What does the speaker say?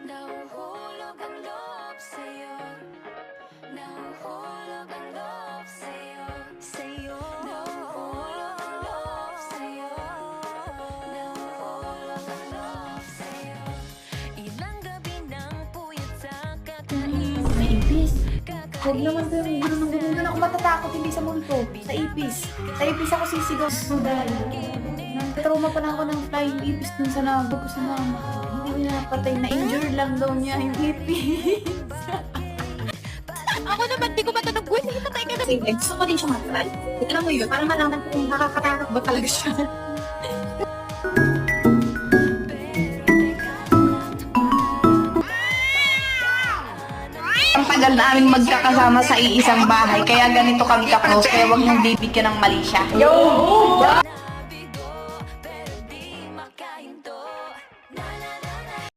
Nahuhulog ang loob sa'yo. Nahuhulog ang loob sa'yo. Nahuhulog ang loob sa'yo. Nahuhulog ang loob sa'yo. Ilang gabi ng puyat sa kakaisip. May ipis. Huwag naman kayo gano'n doon ako matatakot, hindi sa multo. Sa ipis. Sa ipis ako sisigaw. So dahil nag-trauma pa lang ako ng flying ipis dun sa nabag ko sa mama. Hindi niya napatay, na-injure lang daw niya yung ipis. Ako naman, di ko matanog. Uy, sige, patay ka na. Kasi gusto ko din siya mag-try. Alam mo yun, parang malaman kung nakakatakot ba talaga siya. Ang tagal namin magkakasama sa iisang bahay, kaya ganito kami ka-close, kaya huwag niyong bibigyan ng mali siya. Yo!